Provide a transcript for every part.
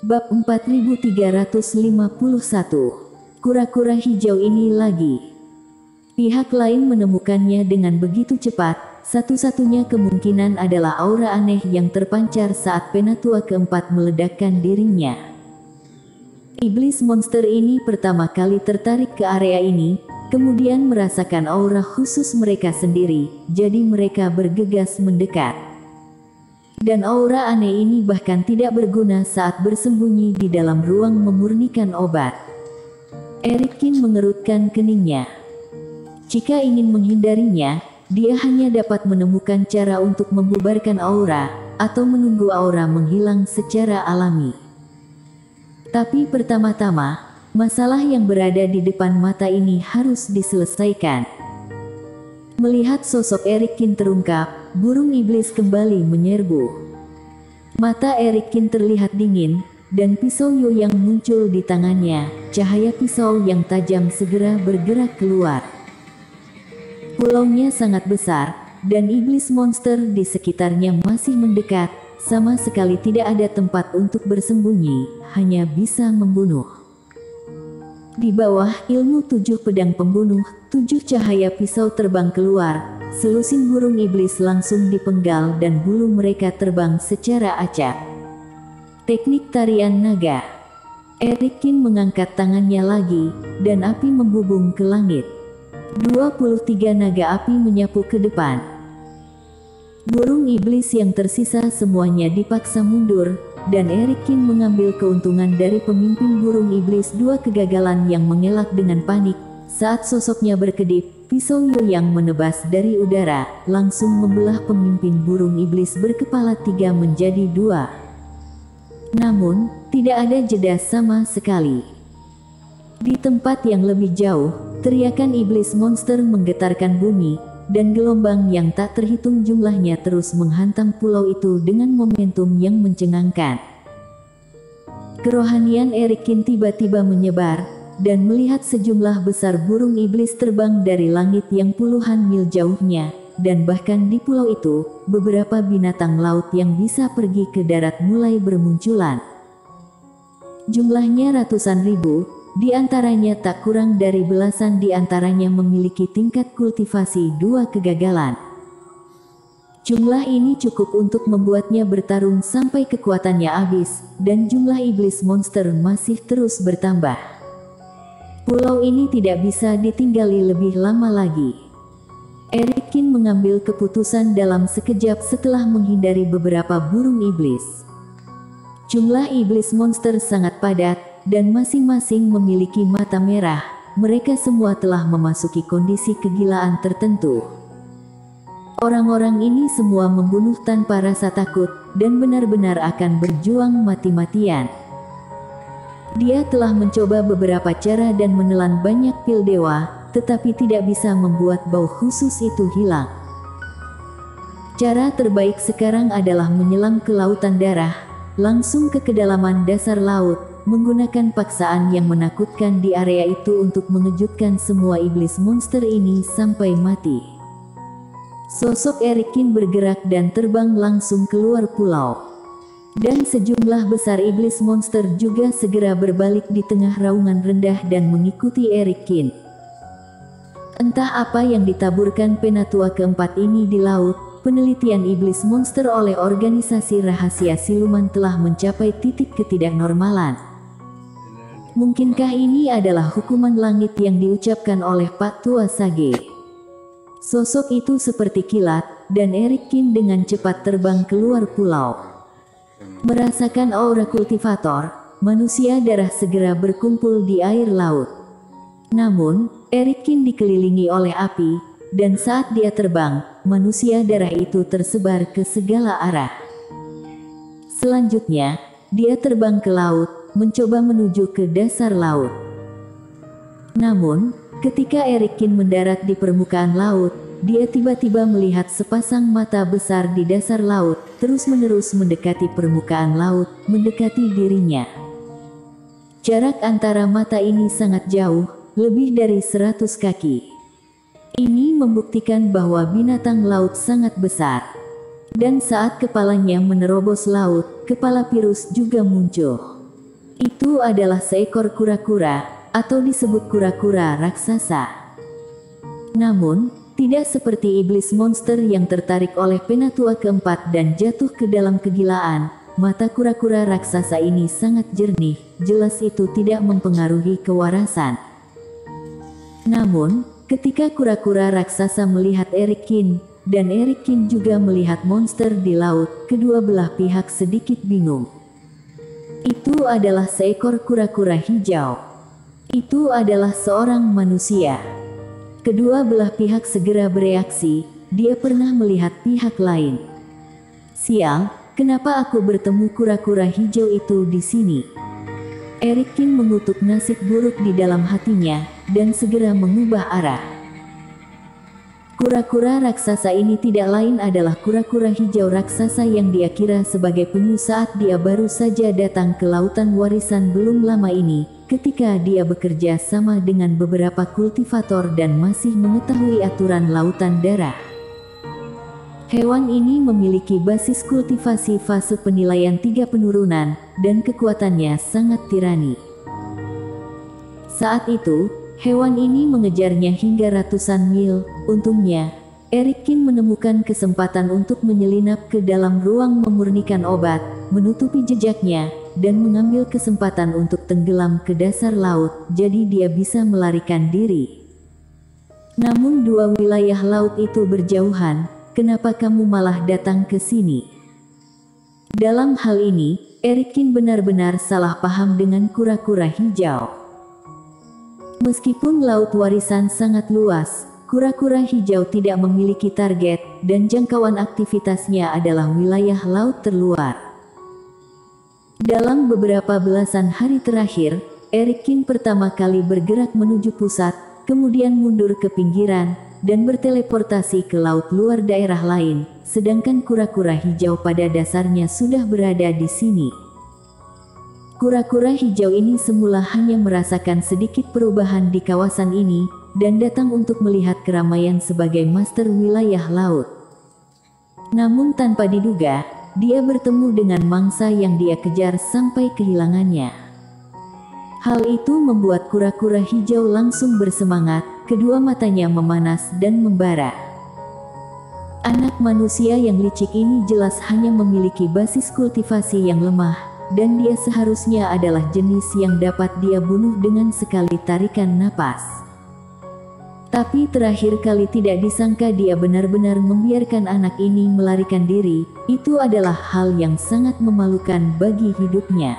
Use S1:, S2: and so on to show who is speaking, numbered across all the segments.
S1: Bab 4351. Kura-kura hijau ini lagi. Pihak lain menemukannya dengan begitu cepat. Satu-satunya kemungkinan adalah aura aneh yang terpancar saat Penatua keempat meledakkan dirinya. Iblis monster ini pertama kali tertarik ke area ini, kemudian merasakan aura khusus mereka sendiri, jadi mereka bergegas mendekat. Dan aura aneh ini bahkan tidak berguna saat bersembunyi di dalam ruang memurnikan obat. Erikkin mengerutkan keningnya. Jika ingin menghindarinya, dia hanya dapat menemukan cara untuk membubarkan aura, atau menunggu aura menghilang secara alami. Tapi pertama-tama, masalah yang berada di depan mata ini harus diselesaikan. Melihat sosok Erikkin terungkap, burung iblis kembali menyerbu. Mata Erikkin terlihat dingin, dan pisau Yu yang muncul di tangannya, cahaya pisau yang tajam segera bergerak keluar. Pulaunya sangat besar, dan iblis monster di sekitarnya masih mendekat, sama sekali tidak ada tempat untuk bersembunyi, hanya bisa membunuh. Di bawah ilmu 7 pedang pembunuh, 7 cahaya pisau terbang keluar, selusin burung iblis langsung dipenggal dan bulu mereka terbang secara acak. Teknik tarian naga. Erikkin mengangkat tangannya lagi, dan api membubung ke langit. 23 naga api menyapu ke depan. Burung iblis yang tersisa semuanya dipaksa mundur, dan Erikkin mengambil keuntungan dari pemimpin burung iblis 2 kegagalan yang mengelak dengan panik. Saat sosoknya berkedip, pisau Yu yang menebas dari udara, langsung membelah pemimpin burung iblis berkepala 3 menjadi 2. Namun, tidak ada jeda sama sekali. Di tempat yang lebih jauh, teriakan iblis monster menggetarkan bumi, dan gelombang yang tak terhitung jumlahnya terus menghantam pulau itu dengan momentum yang mencengangkan. Kerohanian Erikkin tiba-tiba menyebar, dan melihat sejumlah besar burung iblis terbang dari langit yang puluhan mil jauhnya, dan bahkan di pulau itu, beberapa binatang laut yang bisa pergi ke darat mulai bermunculan. Jumlahnya ratusan ribu, di antaranya tak kurang dari belasan di antaranya memiliki tingkat kultivasi 2 kegagalan. Jumlah ini cukup untuk membuatnya bertarung sampai kekuatannya habis, dan jumlah iblis monster masih terus bertambah. Pulau ini tidak bisa ditinggali lebih lama lagi. Erikkin mengambil keputusan dalam sekejap setelah menghindari beberapa burung iblis. Jumlah iblis monster sangat padat, dan masing-masing memiliki mata merah. Mereka semua telah memasuki kondisi kegilaan tertentu. Orang-orang ini semua membunuh tanpa rasa takut, dan benar-benar akan berjuang mati-matian. Dia telah mencoba beberapa cara dan menelan banyak pil dewa, tetapi tidak bisa membuat bau khusus itu hilang. Cara terbaik sekarang adalah menyelam ke lautan darah, langsung ke kedalaman dasar laut, menggunakan paksaan yang menakutkan di area itu untuk mengejutkan semua iblis monster ini sampai mati. Sosok Erikkin bergerak dan terbang langsung keluar pulau. Dan sejumlah besar iblis monster juga segera berbalik di tengah raungan rendah dan mengikuti Erikkin. Entah apa yang ditaburkan Penatua keempat ini di laut, penelitian iblis monster oleh organisasi rahasia siluman telah mencapai titik ketidaknormalan. Mungkinkah ini adalah hukuman langit yang diucapkan oleh Pak Tua Sage? Sosok itu seperti kilat, dan Erikkin dengan cepat terbang keluar pulau. Merasakan aura kultivator, manusia darah segera berkumpul di air laut. Namun, Erikkin dikelilingi oleh api, dan saat dia terbang, manusia darah itu tersebar ke segala arah. Selanjutnya, dia terbang ke laut, mencoba menuju ke dasar laut. Namun, ketika Erikkin mendarat di permukaan laut, dia tiba-tiba melihat sepasang mata besar di dasar laut, terus-menerus mendekati permukaan laut, mendekati dirinya. Jarak antara mata ini sangat jauh, lebih dari 100 kaki. Ini membuktikan bahwa binatang laut sangat besar. Dan saat kepalanya menerobos laut, kepala Pirus juga muncul. Itu adalah seekor kura-kura, atau disebut kura-kura raksasa. Namun, tidak seperti iblis monster yang tertarik oleh penatua keempat dan jatuh ke dalam kegilaan, mata kura-kura raksasa ini sangat jernih, jelas itu tidak mempengaruhi kewarasan. Namun, ketika kura-kura raksasa melihat Erikin, dan Erikin juga melihat monster di laut, kedua belah pihak sedikit bingung. Itu adalah seekor kura-kura hijau. Itu adalah seorang manusia. Kedua belah pihak segera bereaksi, dia pernah melihat pihak lain. Sial, kenapa aku bertemu kura-kura hijau itu di sini? Erikin mengutuk nasib buruk di dalam hatinya, dan segera mengubah arah. Kura-kura raksasa ini tidak lain adalah kura-kura hijau raksasa yang dia kira sebagai penyu saat dia baru saja datang ke lautan warisan belum lama ini, ketika dia bekerja sama dengan beberapa kultivator dan masih mengetahui aturan lautan darah. Hewan ini memiliki basis kultivasi fase penilaian 3 penurunan, dan kekuatannya sangat tirani. Saat itu, hewan ini mengejarnya hingga ratusan mil. Untungnya, Erikin menemukan kesempatan untuk menyelinap ke dalam ruang memurnikan obat, menutupi jejaknya, dan mengambil kesempatan untuk tenggelam ke dasar laut, jadi dia bisa melarikan diri. Namun dua wilayah laut itu berjauhan, kenapa kamu malah datang ke sini? Dalam hal ini, Erikin benar-benar salah paham dengan kura-kura hijau. Meskipun laut warisan sangat luas, kura-kura hijau tidak memiliki target, dan jangkauan aktivitasnya adalah wilayah laut terluar. Dalam beberapa belasan hari terakhir, Erikin pertama kali bergerak menuju pusat, kemudian mundur ke pinggiran, dan berteleportasi ke laut luar daerah lain, sedangkan kura-kura hijau pada dasarnya sudah berada di sini. Kura-kura hijau ini semula hanya merasakan sedikit perubahan di kawasan ini, dan datang untuk melihat keramaian sebagai master wilayah laut. Namun tanpa diduga, dia bertemu dengan mangsa yang dia kejar sampai kehilangannya. Hal itu membuat kura-kura hijau langsung bersemangat, kedua matanya memanas dan membara. Anak manusia yang licik ini jelas hanya memiliki basis kultivasi yang lemah, dan dia seharusnya adalah jenis yang dapat dia bunuh dengan sekali tarikan napas. Tapi terakhir kali tidak disangka dia benar-benar membiarkan anak ini melarikan diri, itu adalah hal yang sangat memalukan bagi hidupnya.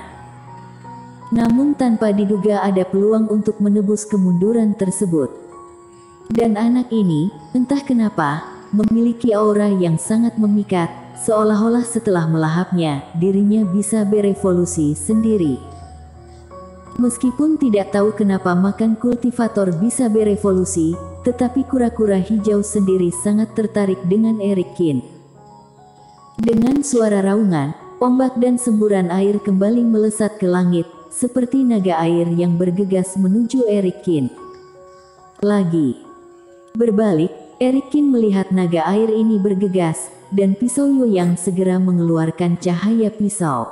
S1: Namun tanpa diduga ada peluang untuk menebus kemunduran tersebut. Dan anak ini, entah kenapa, memiliki aura yang sangat memikat, seolah-olah setelah melahapnya, dirinya bisa berevolusi sendiri. Meskipun tidak tahu kenapa makan kultivator bisa berevolusi, tetapi kura-kura hijau sendiri sangat tertarik dengan Erikin. Dengan suara raungan, ombak dan semburan air kembali melesat ke langit, seperti naga air yang bergegas menuju Erikin. Lagi berbalik, Erikin melihat naga air ini bergegas, dan pisau Yoyang segera mengeluarkan cahaya pisau.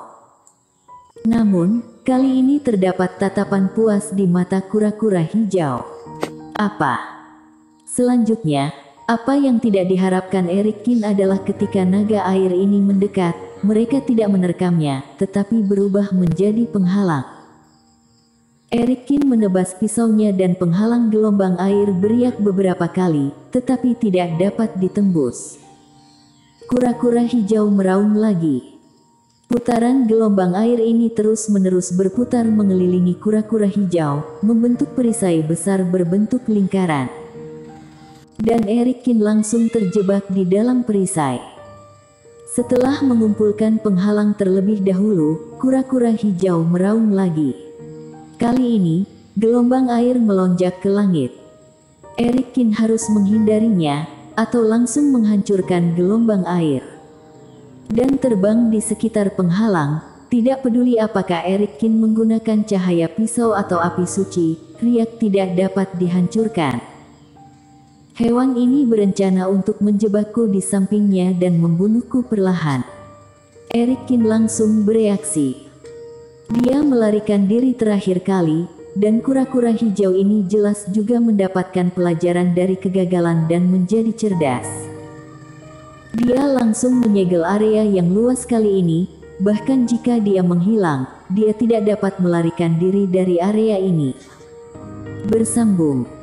S1: Namun, kali ini terdapat tatapan puas di mata kura-kura hijau. Apa? Selanjutnya, apa yang tidak diharapkan Erikin adalah ketika naga air ini mendekat, mereka tidak menerkamnya, tetapi berubah menjadi penghalang. Erikin menebas pisaunya dan penghalang gelombang air beriak beberapa kali, tetapi tidak dapat ditembus. Kura-kura hijau meraung lagi. Putaran gelombang air ini terus-menerus berputar mengelilingi kura-kura hijau, membentuk perisai besar berbentuk lingkaran. Dan Erikin langsung terjebak di dalam perisai. Setelah mengumpulkan penghalang terlebih dahulu, kura-kura hijau meraung lagi. Kali ini, gelombang air melonjak ke langit. Erikin harus menghindarinya, atau langsung menghancurkan gelombang air. Dan terbang di sekitar penghalang, tidak peduli apakah Erikin menggunakan cahaya pisau atau api suci, riak tidak dapat dihancurkan. Hewan ini berencana untuk menjebakku di sampingnya dan membunuhku perlahan. Erikin langsung bereaksi. Dia melarikan diri terakhir kali, dan kura-kura hijau ini jelas juga mendapatkan pelajaran dari kegagalan dan menjadi cerdas. Dia langsung menyegel area yang luas kali ini, bahkan jika dia menghilang, dia tidak dapat melarikan diri dari area ini. Bersambung.